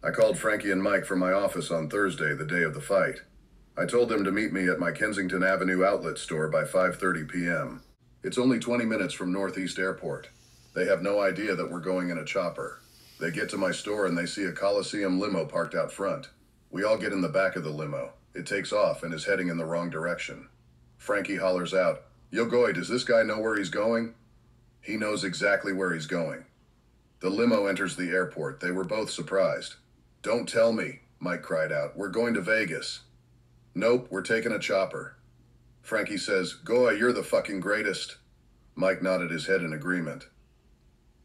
I called Frankie and Mike from my office on Thursday, the day of the fight. I told them to meet me at my Kensington Avenue outlet store by 5:30 p.m. It's only 20 minutes from Northeast Airport. They have no idea that we're going in a chopper. They get to my store and they see a Coliseum limo parked out front. We all get in the back of the limo. It takes off and is heading in the wrong direction. Frankie hollers out, "Yo, Goy, does this guy know where he's going?" He knows exactly where he's going. The limo enters the airport. They were both surprised. "Don't tell me," Mike cried out. "We're going to Vegas." "Nope, we're taking a chopper." Frankie says, "Goy, you're the fucking greatest." Mike nodded his head in agreement.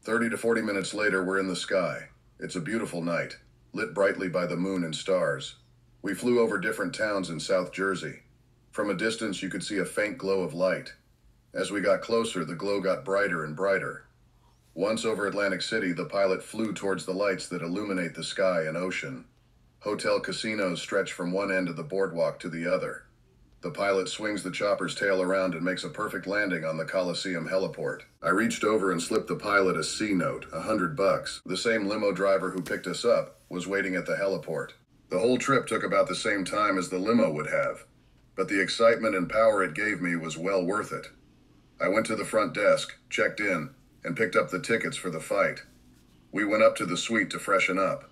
30 to 40 minutes later, we're in the sky. It's a beautiful night, lit brightly by the moon and stars. We flew over different towns in South Jersey. From a distance, you could see a faint glow of light. As we got closer, the glow got brighter and brighter. Once over Atlantic City, the pilot flew towards the lights that illuminate the sky and ocean. Hotel casinos stretch from one end of the boardwalk to the other. The pilot swings the chopper's tail around and makes a perfect landing on the Coliseum heliport. I reached over and slipped the pilot a C note, $100. The same limo driver who picked us up was waiting at the heliport. The whole trip took about the same time as the limo would have, but the excitement and power it gave me was well worth it. I went to the front desk, checked in, and picked up the tickets for the fight. We went up to the suite to freshen up.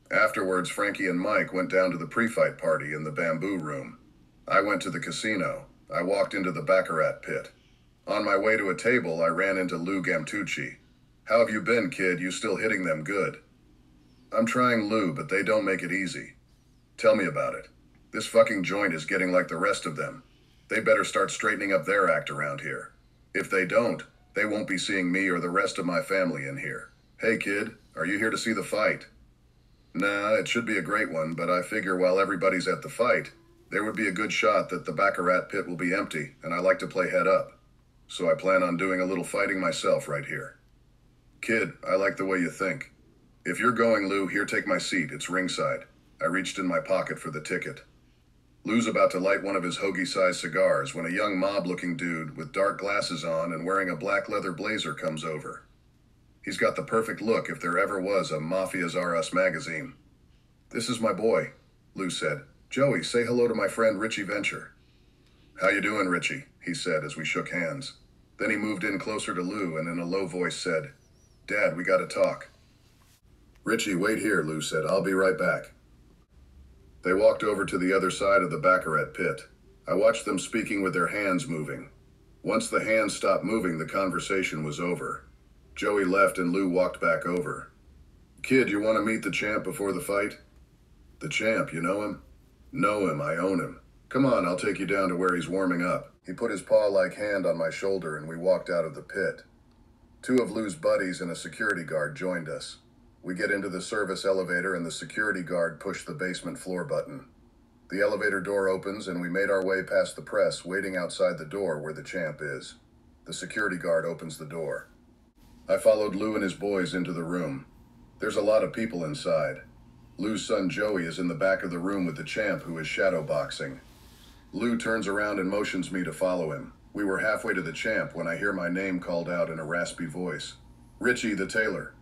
Afterwards, Frankie and Mike went down to the pre-fight party in the Bamboo Room. I went to the casino. I walked into the Baccarat pit. On my way to a table, I ran into Lou Gamtucci. "How have you been, kid? You still hitting them good?" "I'm trying, Lou, but they don't make it easy." "Tell me about it. This fucking joint is getting like the rest of them. They better start straightening up their act around here. If they don't, they won't be seeing me or the rest of my family in here. Hey, kid, are you here to see the fight?" "Nah, it should be a great one, but I figure while everybody's at the fight, there would be a good shot that the Baccarat pit will be empty, and I like to play head up. So I plan on doing a little fighting myself right here." "Kid, I like the way you think. If you're going, Lou, here, take my seat. It's ringside." I reached in my pocket for the ticket. Lou's about to light one of his hoagie-sized cigars when a young mob-looking dude with dark glasses on and wearing a black leather blazer comes over. He's got the perfect look if there ever was a Mafia's R Us magazine. "This is my boy," Lou said. "Joey, say hello to my friend Richie Venture." "How you doing, Richie?" he said as we shook hands. Then he moved in closer to Lou and in a low voice said, "Dad, we gotta talk." "Richie, wait here," Lou said. "I'll be right back." They walked over to the other side of the Baccarat pit. I watched them speaking with their hands moving. Once the hands stopped moving, the conversation was over. Joey left and Lou walked back over. "Kid, you want to meet the champ before the fight?" "The champ, you know him?" "Know him, I own him. Come on, I'll take you down to where he's warming up." He put his paw-like hand on my shoulder and we walked out of the pit. Two of Lou's buddies and a security guard joined us. We get into the service elevator and the security guard pushed the basement floor button. The elevator door opens and we made our way past the press waiting outside the door where the champ is. The security guard opens the door. I followed Lou and his boys into the room. There's a lot of people inside. Lou's son Joey is in the back of the room with the champ who is shadowboxing. Lou turns around and motions me to follow him. We were halfway to the champ when I hear my name called out in a raspy voice. "Richie the Tailor."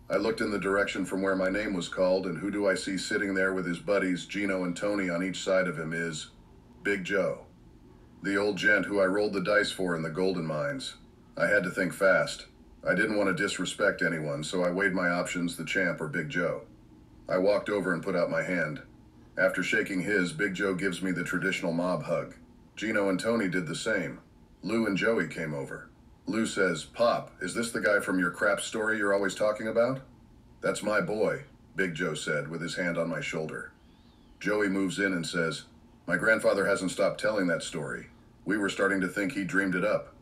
I looked in the direction from where my name was called, and who do I see sitting there with his buddies, Gino and Tony, on each side of him is Big Joe. The old gent who I rolled the dice for in the Golden Mines. I had to think fast. I didn't want to disrespect anyone, so I weighed my options, the champ or Big Joe. I walked over and put out my hand. After shaking his, Big Joe gives me the traditional mob hug. Gino and Tony did the same. Lou and Joey came over. Lou says, "Pop, is this the guy from your crap story you're always talking about?" "That's my boy," Big Joe said with his hand on my shoulder. Joey moves in and says, "My grandfather hasn't stopped telling that story. We were starting to think he dreamed it up."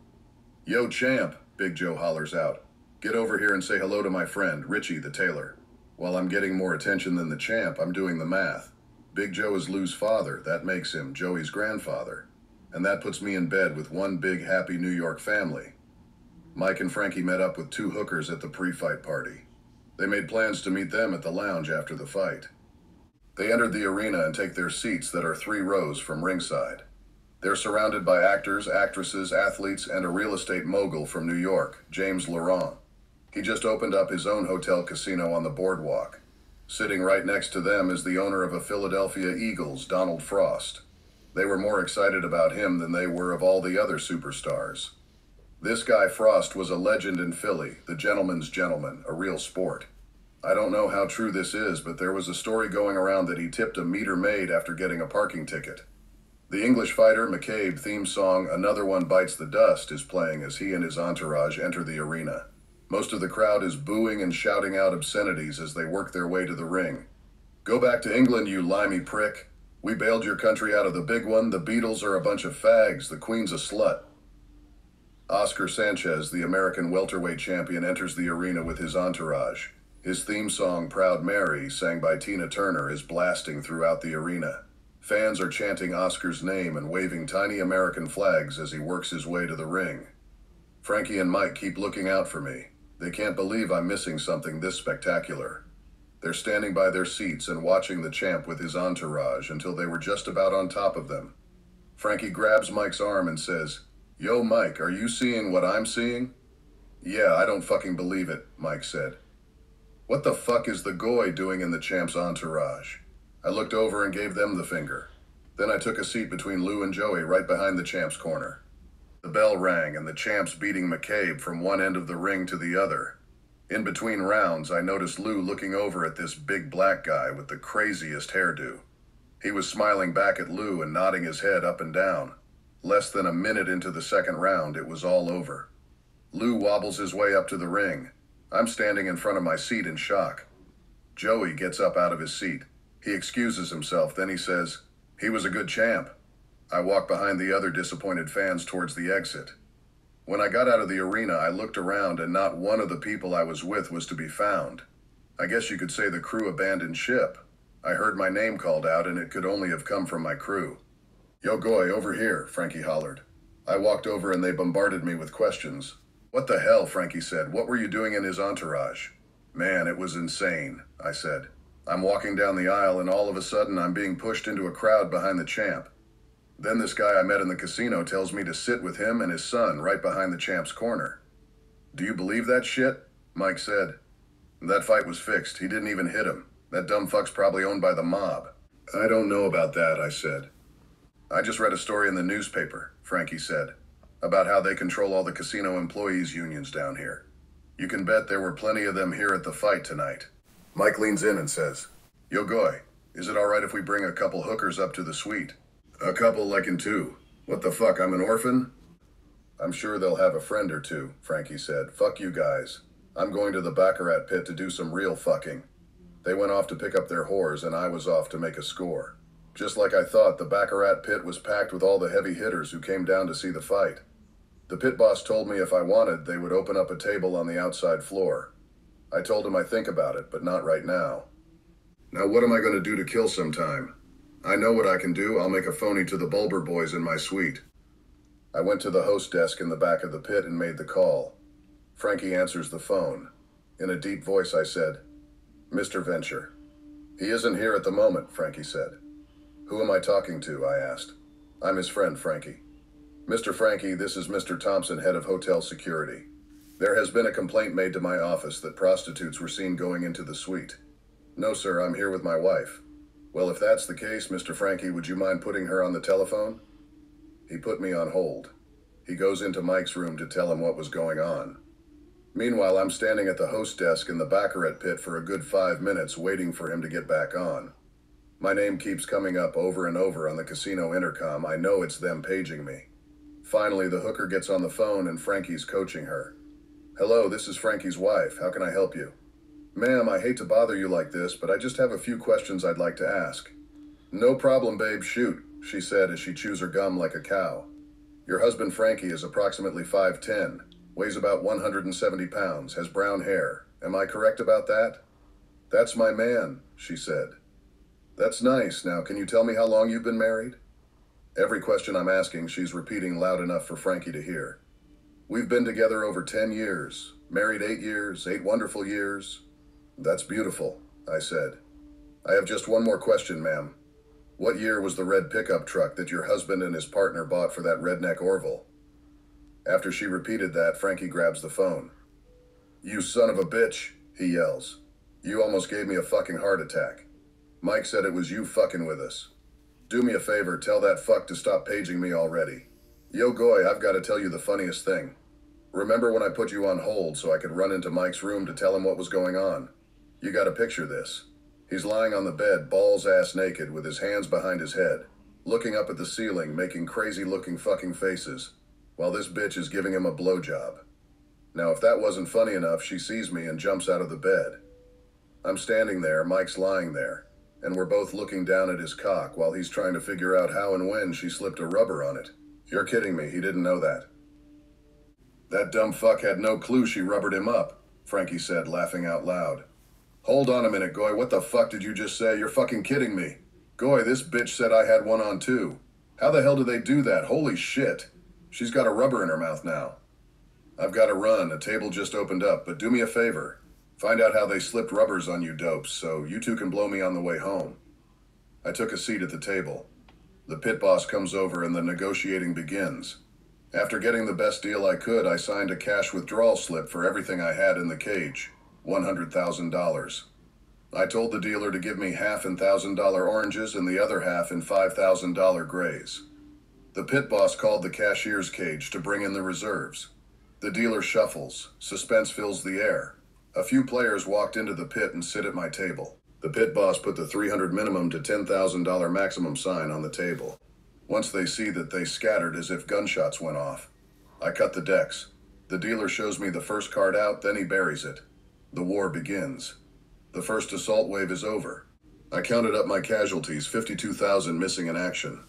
"Yo, champ," Big Joe hollers out. "Get over here and say hello to my friend, Richie the Tailor." While I'm getting more attention than the champ, I'm doing the math. Big Joe is Lou's father. That makes him Joey's grandfather. And that puts me in bed with one big happy New York family. Mike and Frankie met up with two hookers at the pre-fight party. They made plans to meet them at the lounge after the fight. They entered the arena and take their seats that are 3 rows from ringside. They're surrounded by actors, actresses, athletes, and a real estate mogul from New York, James Laurent. He just opened up his own hotel casino on the boardwalk. Sitting right next to them is the owner of the Philadelphia Eagles, Donald Frost. They were more excited about him than they were of all the other superstars. This guy Frost was a legend in Philly, the gentleman's gentleman, a real sport. I don't know how true this is, but there was a story going around that he tipped a meter maid after getting a parking ticket. The English fighter McCabe theme song "Another One Bites the Dust" is playing as he and his entourage enter the arena. Most of the crowd is booing and shouting out obscenities as they work their way to the ring. "Go back to England, you limey prick. We bailed your country out of the big one. The Beatles are a bunch of fags. The Queen's a slut." Oscar Sanchez, the American welterweight champion, enters the arena with his entourage. His theme song, "Proud Mary," sang by Tina Turner, is blasting throughout the arena. Fans are chanting Oscar's name and waving tiny American flags as he works his way to the ring. Frankie and Mike keep looking out for me. They can't believe I'm missing something this spectacular. They're standing by their seats and watching the champ with his entourage until they were just about on top of them. Frankie grabs Mike's arm and says, "Yo, Mike, are you seeing what I'm seeing?" "Yeah, I don't fucking believe it," Mike said. "What the fuck is the goy doing in the champ's entourage?" I looked over and gave them the finger. Then I took a seat between Lou and Joey right behind the champ's corner. The bell rang and the champ's beating McCabe from one end of the ring to the other. In between rounds, I noticed Lou looking over at this big black guy with the craziest hairdo. He was smiling back at Lou and nodding his head up and down. Less than a minute into the second round, it was all over. Lou wobbles his way up to the ring. I'm standing in front of my seat in shock. Joey gets up out of his seat. He excuses himself, then he says, "He was a good champ." I walk behind the other disappointed fans towards the exit. When I got out of the arena, I looked around and not one of the people I was with was to be found. I guess you could say the crew abandoned ship. I heard my name called out and it could only have come from my crew. "Yo, Goy, over here," Frankie hollered. I walked over and they bombarded me with questions. "What the hell," Frankie said. "What were you doing in his entourage?" "Man, it was insane," I said. "I'm walking down the aisle and all of a sudden I'm being pushed into a crowd behind the champ. Then this guy I met in the casino tells me to sit with him and his son right behind the champ's corner." "Do you believe that shit?" Mike said. "That fight was fixed. He didn't even hit him. That dumb fuck's probably owned by the mob." "I don't know about that," I said. "I just read a story in the newspaper," Frankie said, "about how they control all the casino employees' unions down here. You can bet there were plenty of them here at the fight tonight." Mike leans in and says, "Yo, Goy, is it all right if we bring a couple hookers up to the suite?" "A couple like in two. What the fuck, I'm an orphan?" "I'm sure they'll have a friend or two," Frankie said. "Fuck you guys. I'm going to the Baccarat pit to do some real fucking." They went off to pick up their whores and I was off to make a score. Just like I thought, the Baccarat pit was packed with all the heavy hitters who came down to see the fight. The pit boss told me if I wanted, they would open up a table on the outside floor. I told him I'd think about it, but not right now. Now what am I going to do to kill some time? I know what I can do. I'll make a phony to the Bulber boys in my suite. I went to the host desk in the back of the pit and made the call. Frankie answers the phone. In a deep voice I said, "Mr. Venture." "He isn't here at the moment," Frankie said. "Who am I talking to?" I asked. "I'm his friend, Frankie." "Mr. Frankie, this is Mr. Thompson, head of hotel security. There has been a complaint made to my office that prostitutes were seen going into the suite." "No, sir, I'm here with my wife." "Well, if that's the case, Mr. Frankie, would you mind putting her on the telephone?" He put me on hold. He goes into Mike's room to tell him what was going on. Meanwhile, I'm standing at the host desk in the Baccarat pit for a good 5 minutes waiting for him to get back on. My name keeps coming up over and over on the casino intercom. I know it's them paging me. Finally, the hooker gets on the phone and Frankie's coaching her. "Hello, this is Frankie's wife. How can I help you?" "Ma'am, I hate to bother you like this, but I just have a few questions I'd like to ask." "No problem, babe, shoot," she said as she chews her gum like a cow. "Your husband Frankie is approximately 5'10", weighs about 170 pounds, has brown hair. Am I correct about that?" "That's my man," she said. "That's nice. Now, can you tell me how long you've been married?" Every question I'm asking, she's repeating loud enough for Frankie to hear. "We've been together over 10 years, married 8 years, 8 wonderful years." "That's beautiful," I said. "I have just one more question, ma'am. What year was the red pickup truck that your husband and his partner bought for that redneck Orville?" After she repeated that, Frankie grabs the phone. "You son of a bitch," he yells. You almost gave me a fucking heart attack. Mike said it was you fucking with us. Do me a favor, tell that fuck to stop paging me already. Yo, Goy, I've got to tell you the funniest thing. Remember when I put you on hold so I could run into Mike's room to tell him what was going on? You gotta picture this. He's lying on the bed, balls ass naked, with his hands behind his head, looking up at the ceiling, making crazy looking fucking faces, while this bitch is giving him a blowjob. Now, if that wasn't funny enough, she sees me and jumps out of the bed. I'm standing there, Mike's lying there, and we're both looking down at his cock while he's trying to figure out how and when she slipped a rubber on it. You're kidding me, he didn't know that. That dumb fuck had no clue she rubbered him up, Frankie said, laughing out loud. Hold on a minute, Goy, what the fuck did you just say? You're fucking kidding me. Goy, this bitch said I had one on too. How the hell do they do that? Holy shit. She's got a rubber in her mouth now. I've got to run, a table just opened up, but do me a favor. Find out how they slipped rubbers on you dopes so you two can blow me on the way home. I took a seat at the table. The pit boss comes over and the negotiating begins. After getting the best deal I could, I signed a cash withdrawal slip for everything I had in the cage. $100,000. I told the dealer to give me half in $1,000 oranges and the other half in $5,000 grays. The pit boss called the cashier's cage to bring in the reserves. The dealer shuffles. Suspense fills the air. A few players walked into the pit and sit at my table. The pit boss put the $300 minimum to $10,000 maximum sign on the table. Once they see that, they scattered as if gunshots went off. I cut the decks. The dealer shows me the first card out, then he buries it. The war begins. The first assault wave is over. I counted up my casualties, 52,000 missing in action.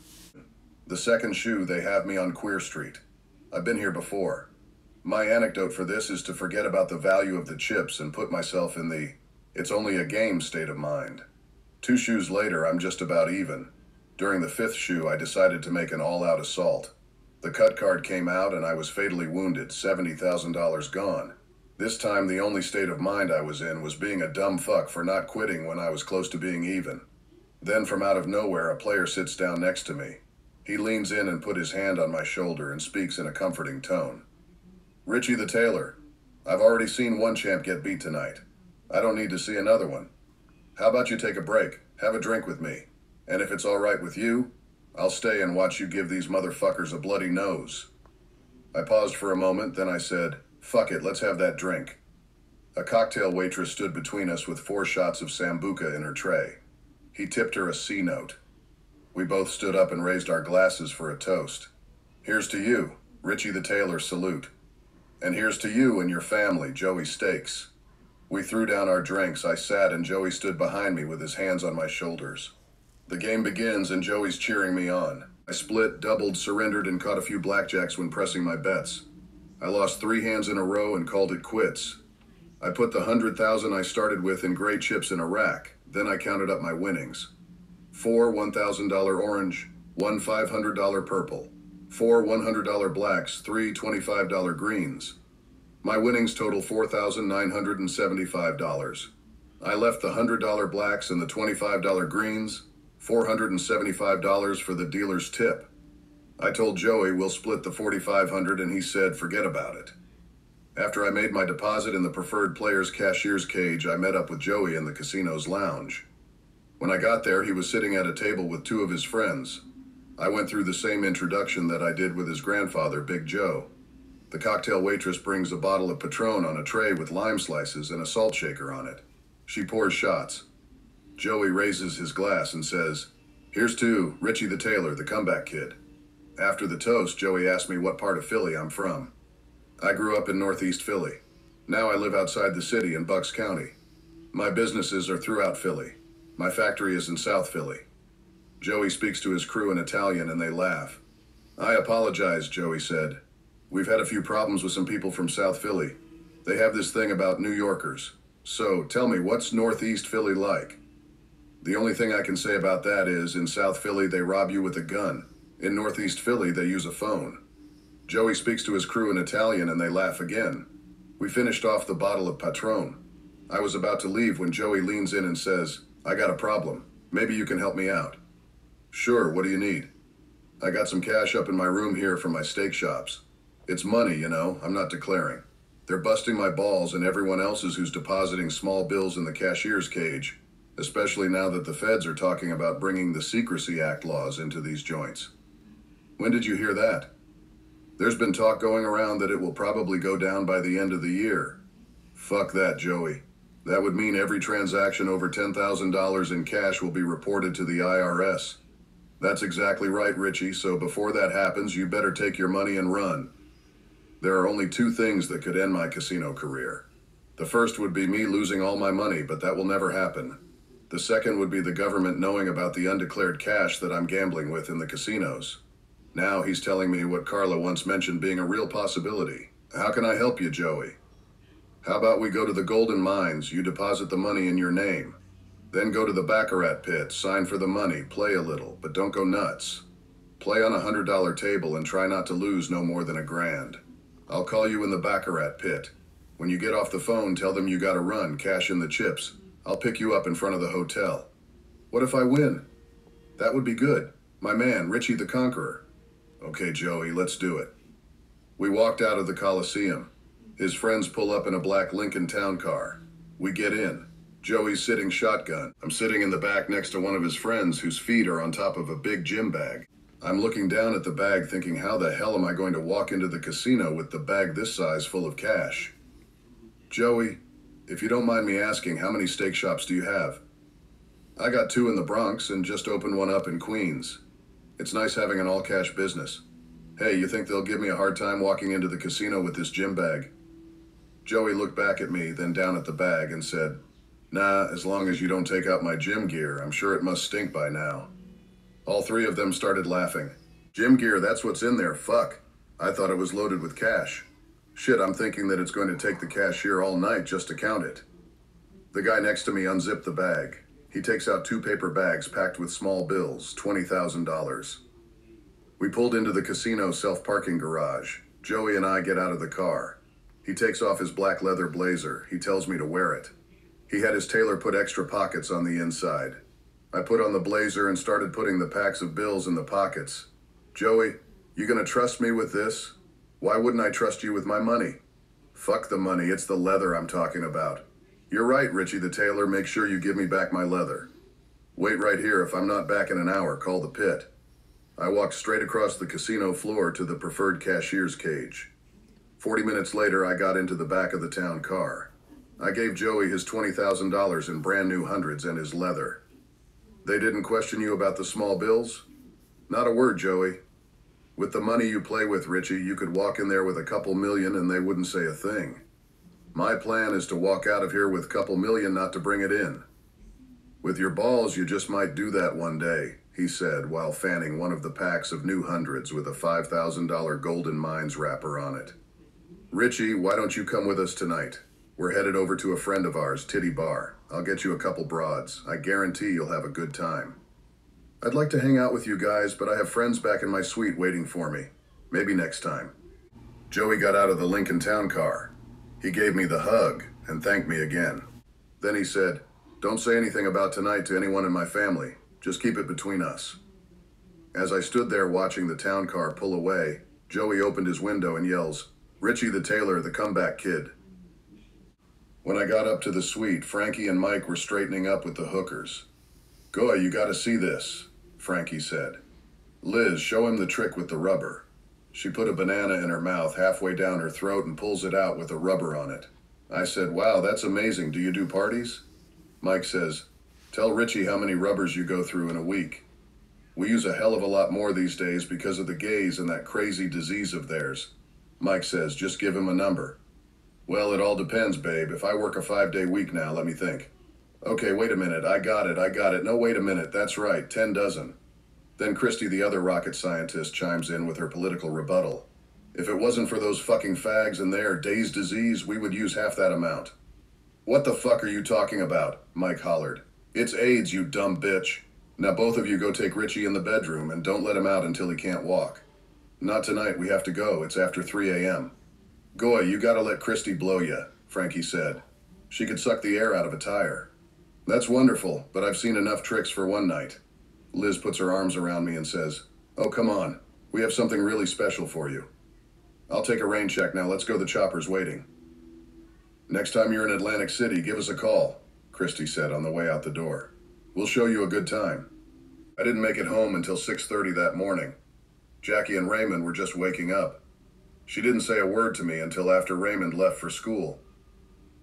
The second shoe, they have me on Queer Street. I've been here before. My anecdote for this is to forget about the value of the chips and put myself in the it's only a game state of mind. 2 shoes later, I'm just about even. During the 5th shoe, I decided to make an all-out assault. The cut card came out and I was fatally wounded, $70,000 gone. This time, the only state of mind I was in was being a dumb fuck for not quitting when I was close to being even. Then from out of nowhere, a player sits down next to me. He leans in and put his hand on my shoulder and speaks in a comforting tone. Richie the Tailor, I've already seen one champ get beat tonight. I don't need to see another one. How about you take a break, have a drink with me, and if it's all right with you, I'll stay and watch you give these motherfuckers a bloody nose. I paused for a moment, then I said, fuck it, let's have that drink. A cocktail waitress stood between us with 4 shots of Sambuca in her tray. He tipped her a C note. We both stood up and raised our glasses for a toast. Here's to you, Richie the Tailor, salute. And here's to you and your family, Joey Stakes. We threw down our drinks. I sat and Joey stood behind me with his hands on my shoulders. The game begins and Joey's cheering me on. I split, doubled, surrendered, and caught a few blackjacks when pressing my bets. I lost 3 hands in a row and called it quits. I put the 100,000 I started with in gray chips in a rack. Then I counted up my winnings. 4 $1,000 orange, 1 $500 purple, 4 $100 blacks, 3 $25 greens. My winnings total $4,975. I left the $100 blacks and the $25 greens, $475 for the dealer's tip. I told Joey we'll split the $4,500 and he said forget about it. After I made my deposit in the preferred player's cashier's cage, I met up with Joey in the casino's lounge. When I got there, he was sitting at a table with 2 of his friends. I went through the same introduction that I did with his grandfather, Big Joe. The cocktail waitress brings a bottle of Patron on a tray with lime slices and a salt shaker on it. She pours shots. Joey raises his glass and says, "Here's to Richie the Tailor, the comeback kid." After the toast, Joey asked me what part of Philly I'm from. I grew up in Northeast Philly. Now I live outside the city in Bucks County. My businesses are throughout Philly. My factory is in South Philly. Joey speaks to his crew in Italian and they laugh. "I apologize," Joey said. "We've had a few problems with some people from South Philly. They have this thing about New Yorkers. So, tell me, what's Northeast Philly like?" "The only thing I can say about that is, in South Philly, they rob you with a gun. In Northeast Philly, they use a phone." Joey speaks to his crew in Italian and they laugh again. We finished off the bottle of Patron. I was about to leave when Joey leans in and says, "I got a problem. Maybe you can help me out." "Sure, what do you need?" "I got some cash up in my room here from my steak shops. It's money, you know, I'm not declaring. They're busting my balls and everyone else's who's depositing small bills in the cashier's cage, especially now that the feds are talking about bringing the Secrecy Act laws into these joints. When did you hear that? There's been talk going around that it will probably go down by the end of the year. Fuck that, Joey. That would mean every transaction over $10,000 in cash will be reported to the IRS. That's exactly right, Richie, so before that happens, you better take your money and run. There are only two things that could end my casino career. The first would be me losing all my money, but that will never happen. The second would be the government knowing about the undeclared cash that I'm gambling with in the casinos. Now he's telling me what Carla once mentioned being a real possibility. How can I help you, Joey? How about we go to the Golden Mines, you deposit the money in your name. Then go to the Baccarat pit, sign for the money, play a little, but don't go nuts. Play on a $100 table and try not to lose no more than $1,000. I'll call you in the Baccarat pit. When you get off the phone, tell them you gotta run, cash in the chips. I'll pick you up in front of the hotel. What if I win? That would be good. My man, Richie the Conqueror. Okay, Joey, let's do it. We walked out of the Coliseum. His friends pull up in a black Lincoln Town Car. We get in. Joey's sitting shotgun. I'm sitting in the back next to one of his friends whose feet are on top of a big gym bag. I'm looking down at the bag thinking, how the hell am I going to walk into the casino with the bag this size full of cash? Joey, if you don't mind me asking, how many steak shops do you have? I got 2 in the Bronx and just opened one up in Queens. It's nice having an all-cash business. Hey, you think they'll give me a hard time walking into the casino with this gym bag? Joey looked back at me, then down at the bag and said, Nah, as long as you don't take out my gym gear, I'm sure it must stink by now. All 3 of them started laughing. Gym gear, that's what's in there, fuck. I thought it was loaded with cash. Shit, I'm thinking that it's going to take the cashier all night just to count it. The guy next to me unzipped the bag. He takes out 2 paper bags packed with small bills, $20,000. We pulled into the casino self-parking garage. Joey and I get out of the car. He takes off his black leather blazer. He tells me to wear it. He had his tailor put extra pockets on the inside. I put on the blazer and started putting the packs of bills in the pockets. Joey, you gonna trust me with this? Why wouldn't I trust you with my money? Fuck the money, it's the leather I'm talking about. You're right, Richie the tailor, make sure you give me back my leather. Wait right here, if I'm not back in an hour, call the pit. I walked straight across the casino floor to the preferred cashier's cage. 40 minutes later, I got into the back of the town car. I gave Joey his $20,000 in brand new hundreds and his leather. They didn't question you about the small bills? Not a word, Joey. With the money you play with, Richie, you could walk in there with a couple million and they wouldn't say a thing. My plan is to walk out of here with a couple million, not to bring it in. With your balls, you just might do that one day, he said while fanning one of the packs of new hundreds with a $5,000 Golden Mines wrapper on it. Richie, why don't you come with us tonight? We're headed over to a friend of ours, Titty Bar. I'll get you a couple broads. I guarantee you'll have a good time. I'd like to hang out with you guys, but I have friends back in my suite waiting for me. Maybe next time. Joey got out of the Lincoln Town Car. He gave me the hug and thanked me again. Then he said, Don't say anything about tonight to anyone in my family. Just keep it between us. As I stood there watching the town car pull away, Joey opened his window and yells, Richie the tailor, the comeback kid. When I got up to the suite, Frankie and Mike were straightening up with the hookers. Goy, you gotta see this, Frankie said. Liz, show him the trick with the rubber. She put a banana in her mouth halfway down her throat and pulls it out with a rubber on it. I said, wow, that's amazing. Do you do parties? Mike says, tell Richie how many rubbers you go through in a week. We use a hell of a lot more these days because of the gays and that crazy disease of theirs. Mike says, just give him a number. Well, it all depends, babe. If I work a 5-day week now, let me think. Okay, wait a minute. I got it. No, wait a minute. That's right. 10 dozen. Then Christy, the other rocket scientist, chimes in with her political rebuttal. If it wasn't for those fucking fags and their day's disease, we would use half that amount. What the fuck are you talking about? Mike hollered. It's AIDS, you dumb bitch. Now both of you go take Richie in the bedroom and don't let him out until he can't walk. Not tonight, we have to go. It's after 3 a.m. Goy, you gotta let Christy blow ya, Frankie said. She could suck the air out of a tire. That's wonderful, but I've seen enough tricks for one night. Liz puts her arms around me and says, oh, come on. We have something really special for you. I'll take a rain check now. Let's go. The chopper's waiting. Next time you're in Atlantic City, give us a call, Christy said on the way out the door. We'll show you a good time. I didn't make it home until 6:30 that morning. Jackie and Raymond were just waking up. She didn't say a word to me until after Raymond left for school.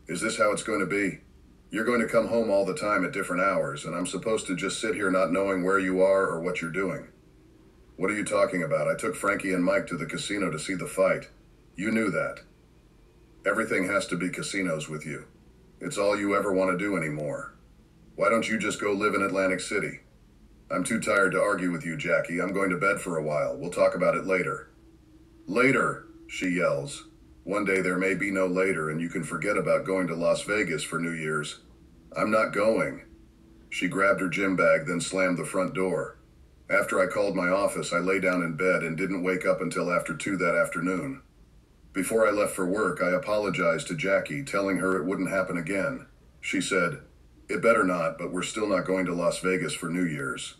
Is this how it's going to be? You're going to come home all the time at different hours, and I'm supposed to just sit here not knowing where you are or what you're doing. What are you talking about? I took Frankie and Mike to the casino to see the fight. You knew that. Everything has to be casinos with you. It's all you ever want to do anymore. Why don't you just go live in Atlantic City? I'm too tired to argue with you, Jackie. I'm going to bed for a while. We'll talk about it later. Later, she yells. One day there may be no later, and you can forget about going to Las Vegas for New Year's. I'm not going. She grabbed her gym bag, then slammed the front door. After I called my office, I lay down in bed and didn't wake up until after 2 that afternoon. Before I left for work, I apologized to Jackie, telling her it wouldn't happen again. She said, "It better not, but we're still not going to Las Vegas for New Year's."